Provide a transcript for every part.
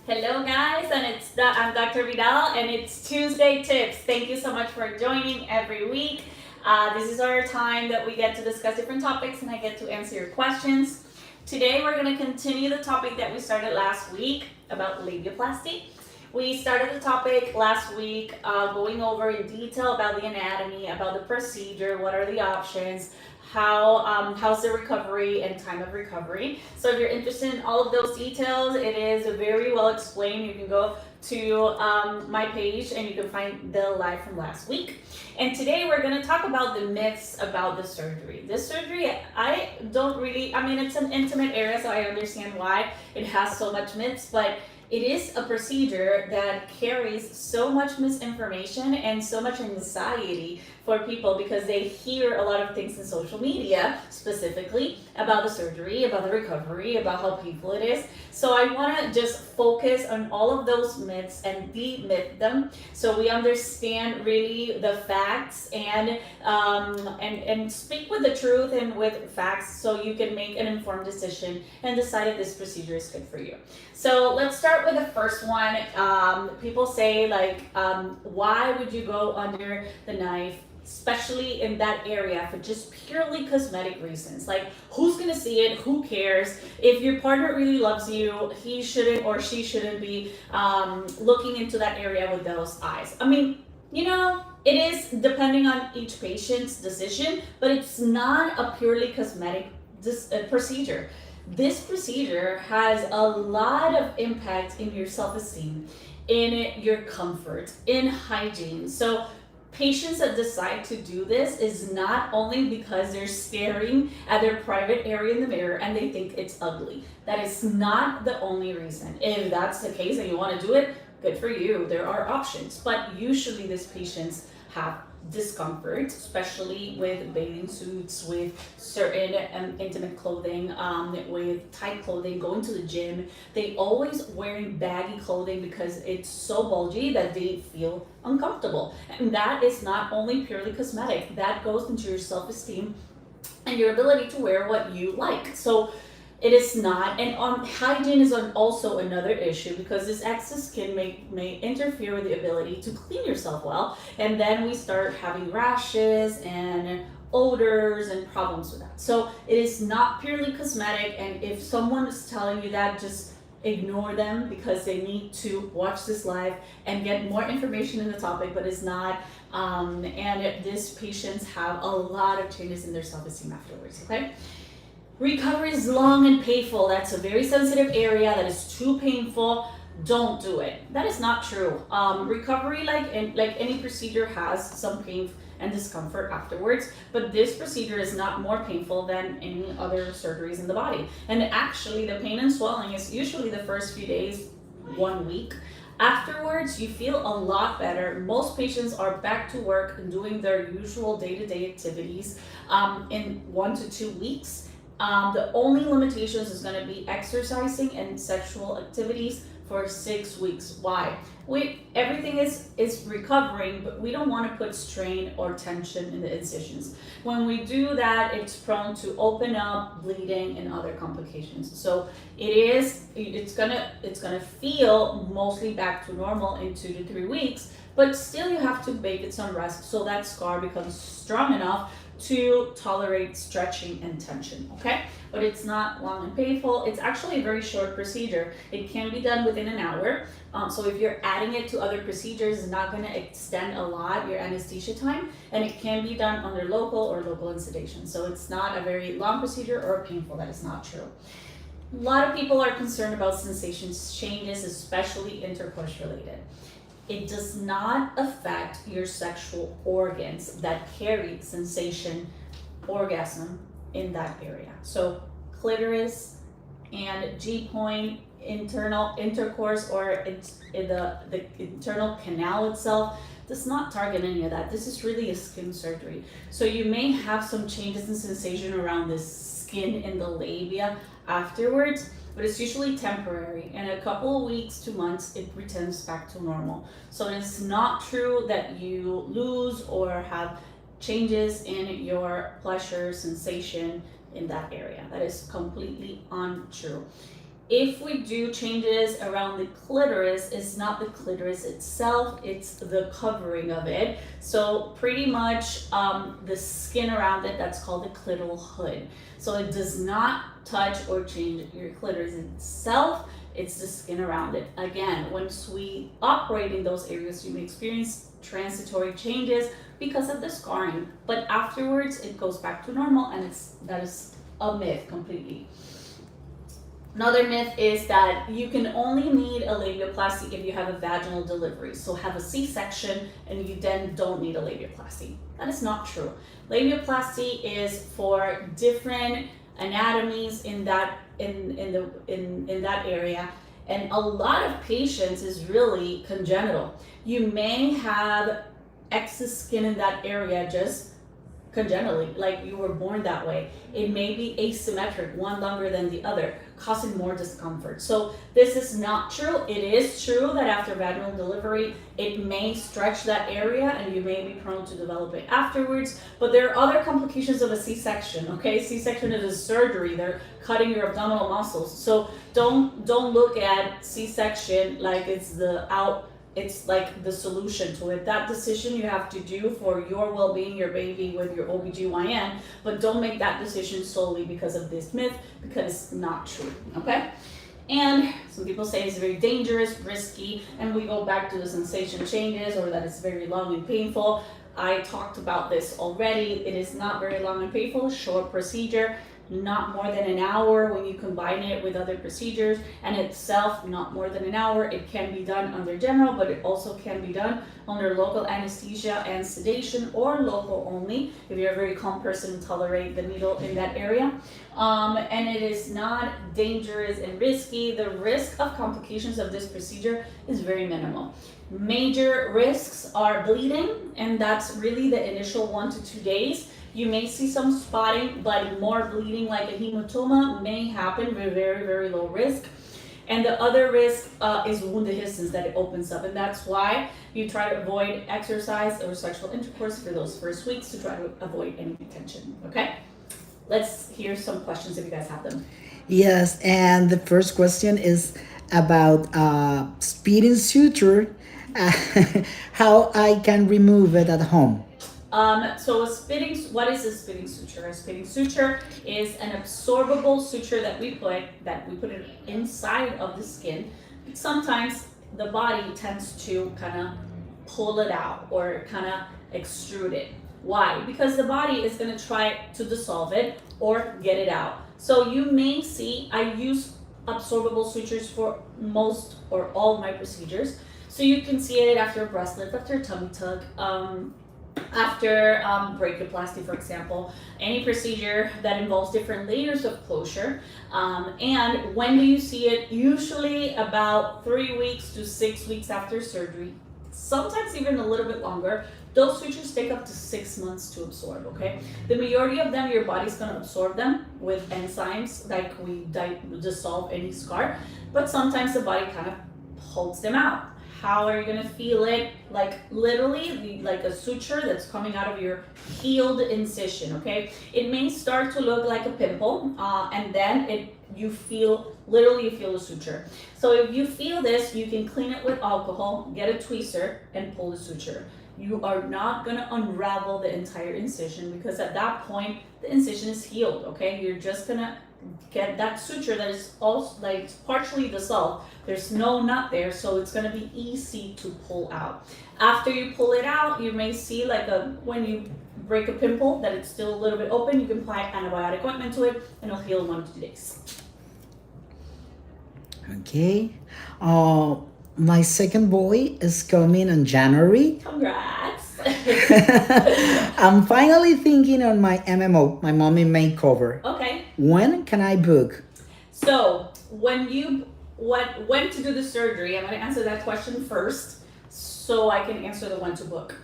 Hello guys, and I'm Dr. Vidal, and it's Tuesday Tips. Thank you so much for joining every week. This is our time that we get to discuss different topics and I get to answer your questions. Today we're going to continue the topic that we started last week about labiaplasty. We started the topic last week going over in detail about the anatomy, about the procedure, what are the options, how's the recovery and time of recovery. So if you're interested in all of those details, it is very well explained. You can go to my page and you can find the live from last week. And today we're going to talk about the myths about the surgery. This surgery, it's an intimate area, so I understand why it has so much myths, but it is a procedure that carries so much misinformation and so much anxiety for people because they hear a lot of things in social media, specifically about the surgery, about the recovery, about how painful it is. So I want to just focus on all of those myths and demyth them so we understand really the facts and speak with the truth and with facts so you can make an informed decision and decide if this procedure is good for you. So let's start with the first one. People say why would you go under the knife, especially in that area, for just purely cosmetic reasons? Like, who's gonna see it? Who cares? If your partner really loves you, he shouldn't or she shouldn't be looking into that area with those eyes. It is depending on each patient's decision, but it's not a purely cosmetic procedure. This procedure has a lot of impact in your self-esteem, in your comfort, in hygiene. So patients that decide to do this is not only because they're staring at their private area in the mirror and they think it's ugly. That is not the only reason. If that's the case and you want to do it, good for you. There are options. But usually these patients have discomfort, especially with bathing suits, with certain intimate clothing, with tight clothing, going to the gym. They always wearing baggy clothing because it's so bulgy that they feel uncomfortable. And that is not only purely cosmetic, that goes into your self-esteem and your ability to wear what you like. So it is not, and hygiene is also another issue because this excess skin may interfere with the ability to clean yourself well, and then we start having rashes and odors and problems with that. So it is not purely cosmetic, and if someone is telling you that, just ignore them because they need to watch this live and get more information in the topic, but it's not. And these patients have a lot of changes in their self-esteem afterwards, okay? Recovery is long and painful. That's a very sensitive area that is too painful. Don't do it. That is not true. Recovery, like any procedure, has some pain and discomfort afterwards, but this procedure is not more painful than any other surgeries in the body. And actually, the pain and swelling is usually the first few days, 1 week. Afterwards, you feel a lot better. Most patients are back to work and doing their usual day-to-day activities in 1 to 2 weeks. The only limitations is going to be exercising and sexual activities for 6 weeks. Why? Everything is recovering, but we don't want to put strain or tension in the incisions. When we do that, it's prone to open up, bleeding, and other complications. So it's gonna feel mostly back to normal in 2 to 3 weeks, but still you have to make it some rest so that scar becomes strong enough to tolerate stretching and tension, okay? But it's not long and painful. It's actually a very short procedure. It can be done within an hour. So if you're adding it to other procedures, it's not gonna extend a lot your anesthesia time, and it can be done under local and sedation. So it's not a very long procedure or painful. That is not true. A lot of people are concerned about sensation changes, especially intercourse related. It does not affect your sexual organs that carry sensation, orgasm in that area. So clitoris and G-point, internal intercourse, or the internal canal itself does not target any of that. This is really a skin surgery. So you may have some changes in sensation around the skin in the labia afterwards, but it's usually temporary. In a couple of weeks to months, it returns back to normal. So it's not true that you lose or have changes in your pleasure sensation in that area. That is completely untrue. If we do changes around the clitoris, it's not the clitoris itself, it's the covering of it. So pretty much the skin around it, that's called the clitoral hood. So it does not touch or change your clitoris itself, it's the skin around it. Again, once we operate in those areas, you may experience transitory changes because of the scarring, but afterwards it goes back to normal, and that is a myth completely. Another myth is that you can only need a labiaplasty if you have a vaginal delivery. So have a C-section and you then don't need a labiaplasty. That is not true. Labiaplasty is for different anatomies in that that area, and a lot of patients is really congenital. You may have excess skin in that area just congenitally, like you were born that way. It may be asymmetric, one longer than the other, causing more discomfort. So this is not true. It is true that after vaginal delivery, it may stretch that area and you may be prone to develop it afterwards, but there are other complications of a C-section, okay? C-section is a surgery. They're cutting your abdominal muscles. So don't look at C-section like it's like the solution to it. That decision you have to do for your well-being, your baby, with your OBGYN, but don't make that decision solely because of this myth, because it's not true, okay? And some people say it's very dangerous, risky, and we go back to the sensation changes, or that it's very long and painful. I talked about this already. It is not very long and painful, short procedure, not more than an hour when you combine it with other procedures, and itself not more than an hour. It can be done under general, but it also can be done under local anesthesia and sedation, or local only if you're a very calm person and tolerate the needle in that area. And it is not dangerous and risky. The risk of complications of this procedure is very minimal. Major risks are bleeding, and that's really the initial 1 to 2 days. You may see some spotting, but more bleeding like a hematoma may happen with very, very low risk. And the other risk is wound dehiscence, that it opens up. And that's why you try to avoid exercise or sexual intercourse for those first weeks, to try to avoid any tension, okay? Let's hear some questions if you guys have them. Yes, and the first question is about speeding suture, how I can remove it at home. What is a spitting suture? A spitting suture is an absorbable suture that we put it inside of the skin. Sometimes the body tends to kind of pull it out or kind of extrude it. Why? Because the body is going to try to dissolve it or get it out. So you may see, I use absorbable sutures for most or all my procedures. So you can see it after a breast lift, after a tummy tuck, after brachioplasty, for example, any procedure that involves different layers of closure. And when do you see it? Usually about 3 weeks to 6 weeks after surgery, sometimes even a little bit longer. Those sutures take up to 6 months to absorb, okay? The majority of them, your body's gonna absorb them with enzymes, like we dissolve any scar, but sometimes the body kind of pulls them out. How are you gonna feel it? Like literally, like a suture that's coming out of your healed incision, okay? It may start to look like a pimple, and then you feel the suture. So if you feel this, you can clean it with alcohol, get a tweezer, and pull the suture. You are not gonna unravel the entire incision, because at that point, the incision is healed, okay? You're just gonna get that suture that is also like partially dissolved. There's no nut there, so it's gonna be easy to pull out. After you pull it out, you may see when you break a pimple that it's still a little bit open. You can apply antibiotic ointment to it, and it'll heal in 1 to 2 days. Okay. My second boy is coming in January. Congrats. I'm finally thinking on my MMO, my mommy makeover. Okay. When can I book? So when to do the surgery, I'm going to answer that question first, so I can answer the when to book.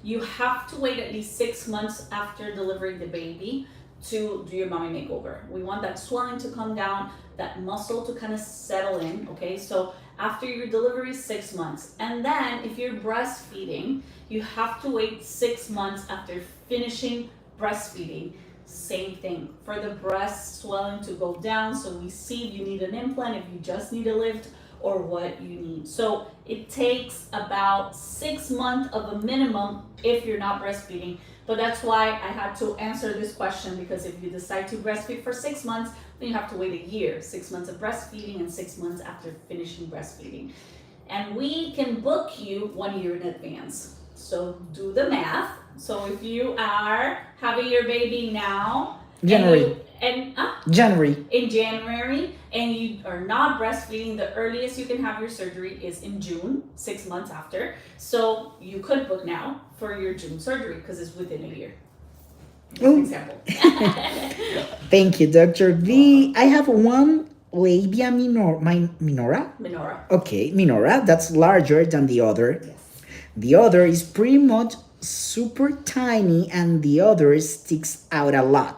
You have to wait at least 6 months after delivering the baby to do your mommy makeover. We want that swelling to come down, that muscle to kind of settle in, okay? So after your delivery, 6 months. And then if you're breastfeeding, you have to wait 6 months after finishing breastfeeding. same thing. For the breast swelling to go down, so we see if you need an implant, if you just need a lift, or what you need. So it takes about 6 months of a minimum if you're not breastfeeding. But that's why I had to answer this question, because if you decide to breastfeed for 6 months, then you have to wait a year, 6 months of breastfeeding and 6 months after finishing breastfeeding. And we can book you 1 year in advance. So do the math. So if you are having your baby now, January. and January. in January, and you are not breastfeeding, the earliest you can have your surgery is in June, 6 months after. So you could book now for your June surgery because it's within a year. Just an example. Thank you, Dr. V. I have one minora. Menorah. Okay, minora. That's larger than the other. Yes. The other is pretty much super tiny, and the other sticks out a lot.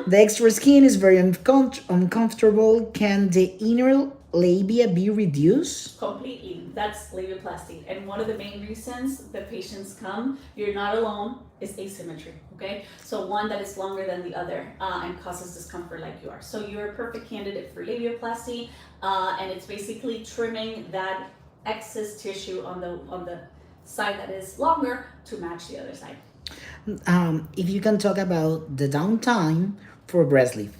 The extra skin is very uncomfortable. Can the inner labia be reduced? Completely. That's labiaplasty. And one of the main reasons that patients come, you're not alone, is asymmetry. Okay? So one that is longer than the other and causes discomfort like you are. So you're a perfect candidate for labiaplasty, and it's basically trimming that excess tissue on the side that is longer to match the other side. If you can talk about the downtime for breast lift.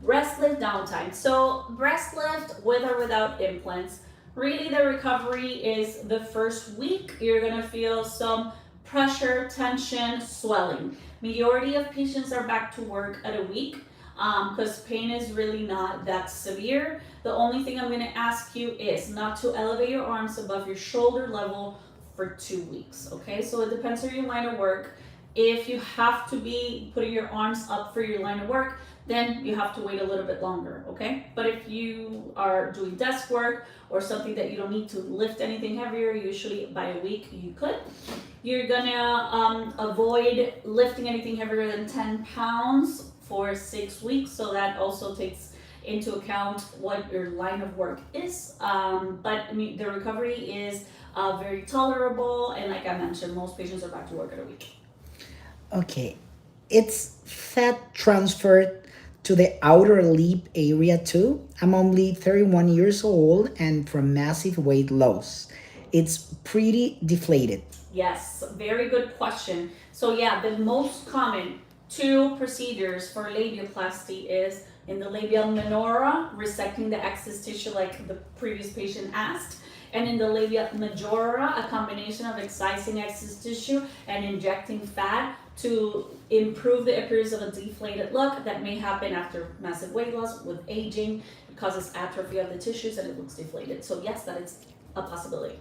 Breast lift downtime. So breast lift with or without implants, really the recovery is the first week. You're gonna feel some pressure, tension, swelling. Majority of patients are back to work at a week because pain is really not that severe. The only thing I'm gonna ask you is not to elevate your arms above your shoulder level for 2 weeks, okay? So it depends on your line of work. If you have to be putting your arms up for your line of work, then you have to wait a little bit longer, okay? But if you are doing desk work or something that you don't need to lift anything heavier, usually by a week you could. You're gonna avoid lifting anything heavier than 10 pounds for 6 weeks, so that also takes into account what your line of work is. But I mean, the recovery is very tolerable, and like I mentioned, most patients are back to work at a week. Okay, it's fat transferred to the outer lip area too. I'm only 31 years old and from massive weight loss. It's pretty deflated. Yes, very good question. So yeah, the most common 2 procedures for labiaplasty is in the labia minora, resecting the excess tissue like the previous patient asked, and in the labia majora, a combination of excising excess tissue and injecting fat to improve the appearance of a deflated look that may happen after massive weight loss with aging. It causes atrophy of the tissues and it looks deflated. So yes, that is a possibility.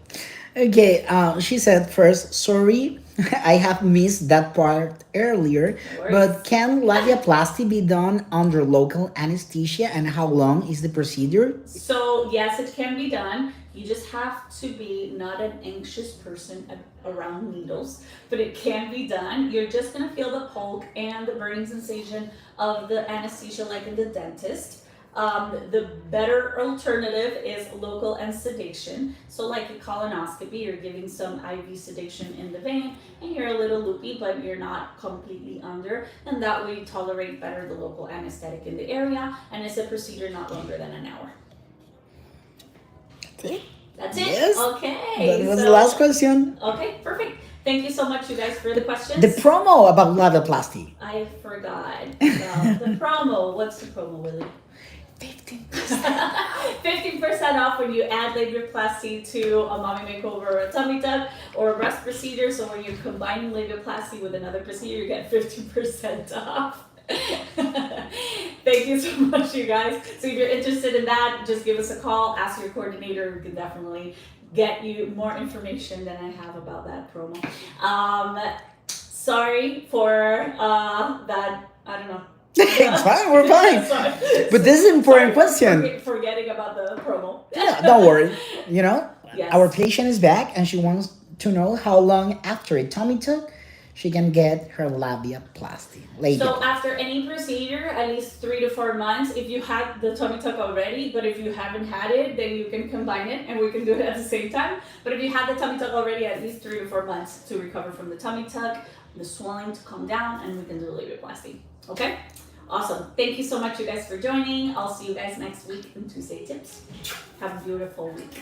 Okay, she said first, sorry, I have missed that part earlier, No worries. but can labiaplasty be done under local anesthesia, and how long is the procedure? So yes, it can be done. You just have to be not an anxious person around needles, but it can be done. You're just gonna feel the poke and the burning sensation of the anesthesia like in the dentist. The better alternative is local and sedation. So like a colonoscopy, you're giving some IV sedation in the vein and you're a little loopy, but you're not completely under. And that way you tolerate better the local anesthetic in the area, and it's a procedure not longer than an hour. That's it. That's it? Yes. Okay. That was the last question. Okay, perfect. Thank you so much, you guys, for the questions. The promo about labiaplasty. I forgot. Well, the promo. What's the promo, Willie? 15%. 15% off when you add labiaplasty to a mommy makeover or a tummy tuck or a breast procedure. So when you're combining labiaplasty with another procedure, you get 15% off. Thank you so much, you guys. So if you're interested in that, just give us a call, ask your coordinator. We can definitely get you more information than I have about that promo. Sorry for that. I don't know. It's fine, we're fine. Sorry. But this is an important question. Forgetting about the promo. Yeah, don't worry. Yes. Yes. Our patient is back and she wants to know how long after a tummy tuck she can get her labiaplasty. So after any procedure, at least 3 to 4 months, if you had the tummy tuck already, but if you haven't had it, then you can combine it and we can do it at the same time. But if you had the tummy tuck already, at least 3 to 4 months to recover from the tummy tuck, the swelling to calm down, and we can do labiaplasty. Okay? Awesome. Thank you so much, you guys, for joining. I'll see you guys next week in Tuesday Tips. Have a beautiful week.